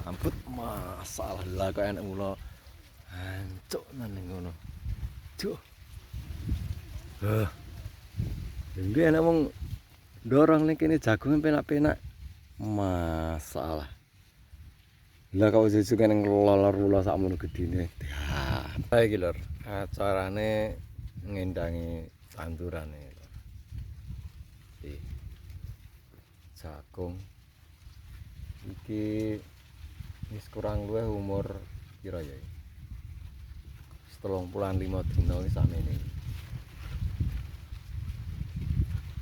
Amput masalah lah kok enak mula hancuk nang ngono. Duh. Ini enak wong dorong ning kene jagung penak-penak. Masalah. Lah kok sesuk nang lolor-lolor sakmono gedine. Ha iki lur, acarane ngendangi tandurane. Iki jagung iki wis kurang luwih umur pira ya? 35 dina wis samene.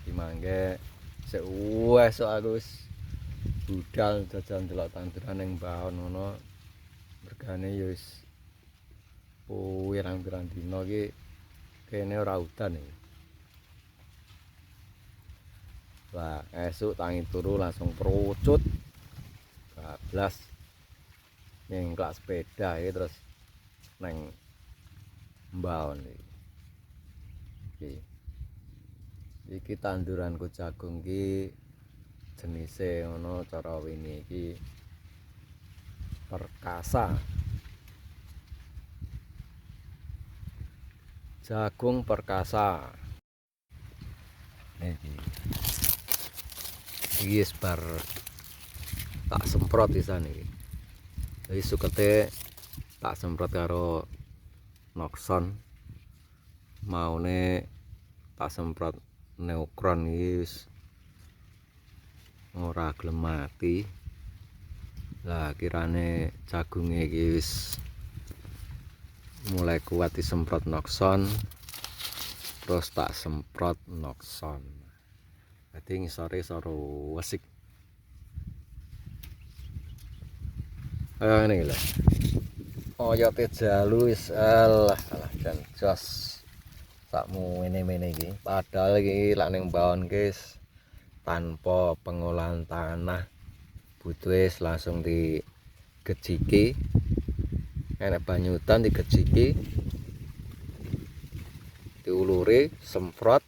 Dimangke sik esuk aku wis budal jajal ndelok tanduran ning mbaon ngono. Mergane ya wis pirang-pirang dina iki kene ora udan iki. Lah esuk tangi turu langsung perucut. Bablas nyengklak sepeda iki terus neng mbaon iki. Iki tanduranku jagung iki jenise ngono cara wini iki perkasa. Jagung perkasa. Iki wis bar tak semprot pisan iki. Jadi sukete tak semprot karo Noxon. Maune tak semprot neukron iki wis ora gelem mati. Lah kirane jagunge iki wis mulai kuat disemprot Noxon. Terus tak semprot Noxon. Dadi ngisore soro wesik. Ngene iki lho. Oyote jalu wis alah jan jos sakmu mene-mene iki. Padahal iki lak ning mbaon guys tanpa pengolahan tanah butuhe langsung digejiki. Enak banyu udan digejiki. Diuluri, semprot,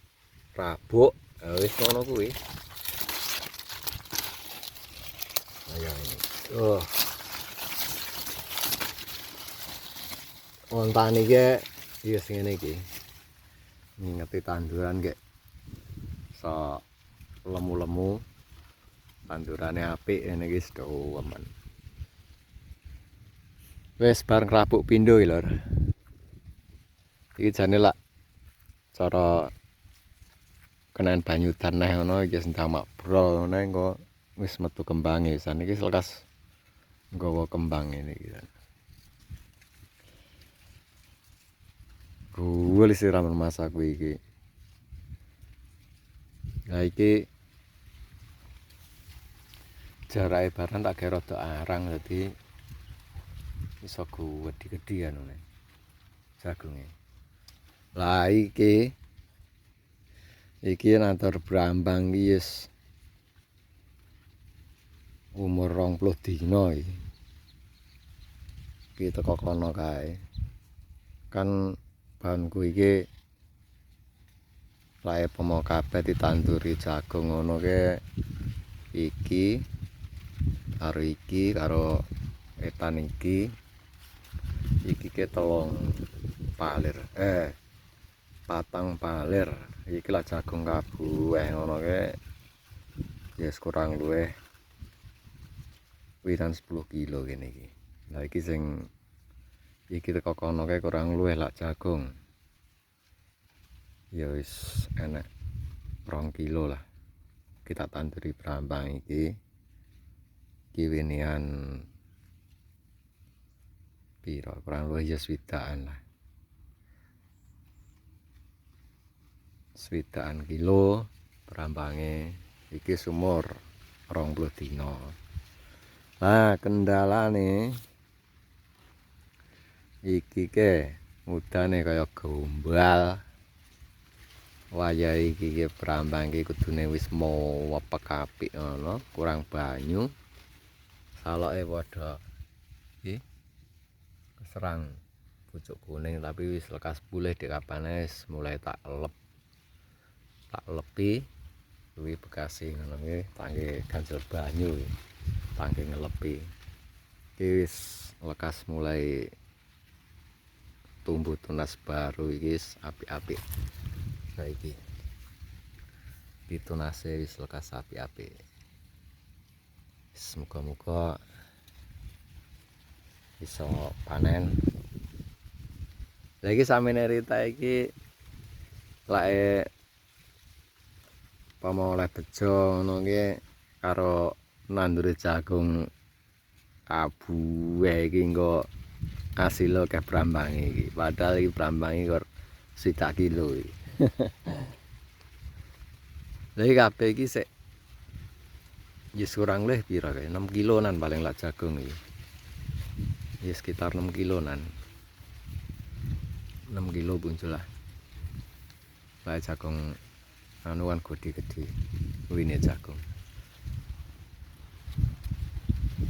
rabuk, wis ngono kuwi. Ayo ini. Wonten iki ya sing ngene iki. Ngingeti tanduran gek so lemu-lemu. Tandurane apik ngene iki sedewemen. Wis bareng rabuk pindho iki lur. Iki jane lak cara kenan banyu tanah ngono iki sendang mabrol ngono engko wis metu kembange. Saniki lekas nggawa kembang ngene iki. Guwel siraman masaku iki. Nah iki jarake barang tak gawe rada arang dadi iso gedhi-gedhi anune jagunge. Lah iki nantor brambang iki wis umur 20 dina iki. Iki teko kono kae. Kan bahanku iki lae pomo kabeh ditanduri jagung ngono ke iki karo etan iki ke patang palir iki lah jagung kabueh ngono ke yes kurang luwih wiran 10 kilo kene iki. Lah iki sing iki teko kono ke kurang luwih lak jagung ya wis enek 2 kilo lah. Kita tanduri brambang iki winian piro kurang luwih ya swidakan lah. Swidakan kilo brambange iki sumur 20 dina. Nah, kendalane iki ke mudane kaya gombal. Wayah iki brambang iki kudune wis mewepek apik ngono, kurang banyu. Saloke padha iki keserang pucuk kuning tapi wis lekas pulih di kapane wis mulai tak lepi kuwi bekase ngono iki tangge ganjel banyu. tangke ngelepi. Iki wis lekas mulai tumbuh tunas baru iki wis apik-apik. Saiki. Iki tunase wis lekas apik-apik. Muga-muga bisa panen. Lagi samene Rita iki lake pama oleh bejo ngono ki karo nandure jagung kabueh iki engko asile akeh brambange iki. Padahal iki brambange kok 1 kilo iki. Lah iki kabeh iki sik ya kurang lebih pira kae 6 kilonan paling lak jagung iki. Ya sekitar 6 kilonan. 6 kilo muncul lah. Lah jagung anuan gede-gede. Wine jagung.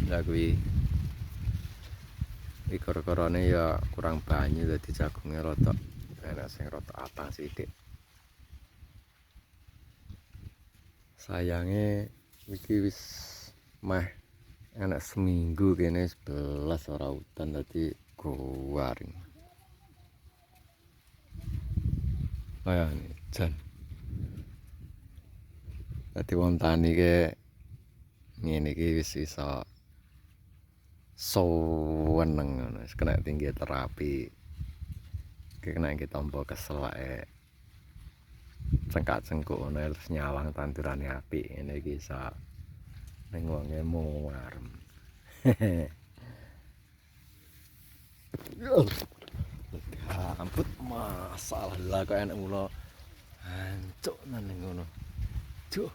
Lah kuwi koro-korone ya kurang banyu dadi jagungnya rada enak sing rada abang sithik. Sayange iki wis meh enak seminggu kene 11 ora udan dadi garing. Bayane jan. Dadi wong tani ke ngene iki wis iso seneng ngono, kena tinggi terapi. Kena iki tampa kesel wae. Cengkak-cengkuk ngono terus nyawang tandurane apik. Ngene iki iso ning wonge muarem. Ampun masalah lah kok enak mula hancuk nang ngono. Duh.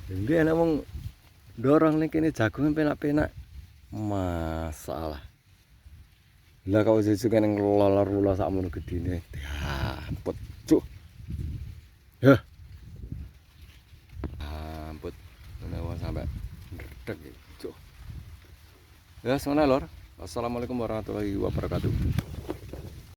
Ini enak wong dorong ning kene jagung penak-penak masalah. Lah kok sesuk ning lolor-lolor sakmono gedine. Ampun, cuk. Heh. Ampun. Menawa sampe ndredeg iki, cuk. Ya, semono lor. Assalamualaikum warahmatullahi wabarakatuh.